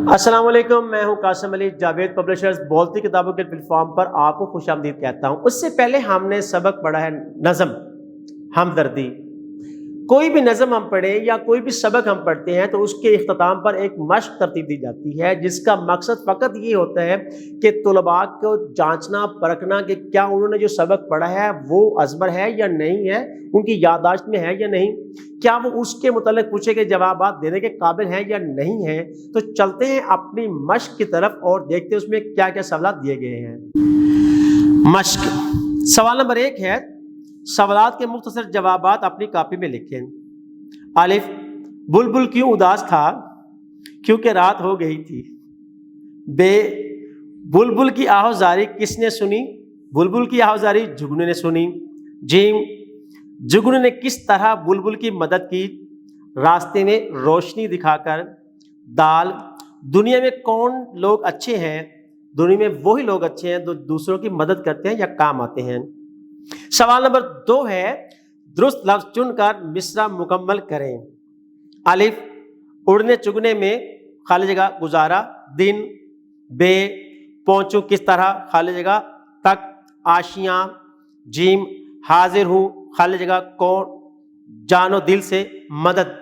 السلام علیکم، میں ہوں قاسم علی جاوید پبلشرز بولتی کتابوں کے پلیٹ فارم پر آپ کو خوش آمدید کہتا ہوں۔ اس سے پہلے ہم نے سبق پڑھا ہے نظم، ہمدردی۔ کوئی بھی نظم ہم پڑھیں یا کوئی بھی سبق ہم پڑھتے ہیں تو اس کے اختتام پر ایک مشق ترتیب دی جاتی ہے، جس کا مقصد فقط یہ ہوتا ہے کہ طلباء کو جانچنا پرکھنا کہ کیا انہوں نے جو سبق پڑھا ہے وہ ازبر ہے یا نہیں ہے، ان کی یادداشت میں ہے یا نہیں، کیا وہ اس کے متعلق پوچھے گئے جوابات دینے کے قابل ہیں یا نہیں ہیں۔ تو چلتے ہیں اپنی مشق کی طرف اور دیکھتے ہیں اس میں کیا کیا سوالات دیے گئے ہیں۔ مشق سوال نمبر 1 ہے، سوالات کے مختصر جوابات اپنی کاپی میں لکھیں۔ الف، بلبل کیوں اداس تھا؟ کیونکہ رات ہو گئی تھی۔ ب، بلبل کی آہوزاری کس نے سنی؟ بلبل کی آہوزاری جگنو نے سنی۔ جیم، جگنو نے کس طرح بلبل کی مدد کی؟ راستے میں روشنی دکھا کر۔ دال، دنیا میں کون لوگ اچھے ہیں؟ دنیا میں وہی لوگ اچھے ہیں جو دوسروں کی مدد کرتے ہیں یا کام آتے ہیں۔ سوال نمبر 2 ہے، درست لفظ چن کر مصرع مکمل کریں۔ الف، اڑنے چگنے میں خالی جگہ گزارا دن۔ بے، پہنچوں کس طرح خالی جگہ تک آشیاں۔ جیم، حاضر ہوں خالی جگہ کون، جانو دل سے مدد۔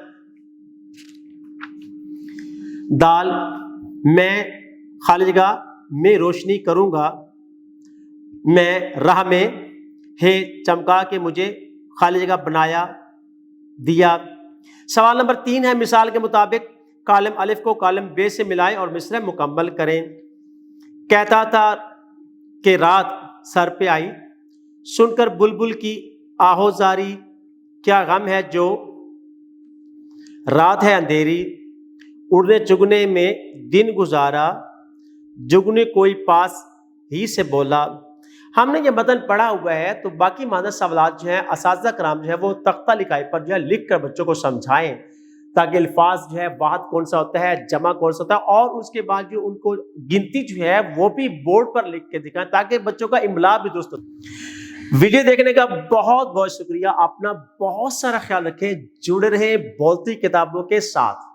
دال، میں خالی جگہ میں روشنی کروں گا، میں راہ میں ہے چمکا کے مجھے خالی جگہ بنایا دیا۔ سوال نمبر 3 ہے، مثال کے مطابق کالم الف کو کالم بے سے ملائیں اور مصرع مکمل کریں۔ کہتا تھا کہ رات سر پہ آئی، سن کر بلبل کی آہوزاری، کیا غم ہے جو رات ہے اندھیری، اڑنے چگنے میں دن گزارا، جگنے کوئی پاس ہی سے بولا۔ ہم نے یہ متن پڑھا ہوا ہے تو باقی مانا سوالات جو ہیں اساتذہ کرام جو ہے وہ تختہ لکھائی پر جو ہے لکھ کر بچوں کو سمجھائیں، تاکہ الفاظ جو ہے واحد کون سا ہوتا ہے، جمع کون سا ہوتا ہے، اور اس کے بعد جو ان کو گنتی جو ہے وہ بھی بورڈ پر لکھ کے دکھائیں تاکہ بچوں کا املا بھی درست ہو۔ ویڈیو دیکھنے کا بہت بہت شکریہ، اپنا بہت سارا خیال رکھیں، جڑے رہیں بولتی کتابوں کے ساتھ۔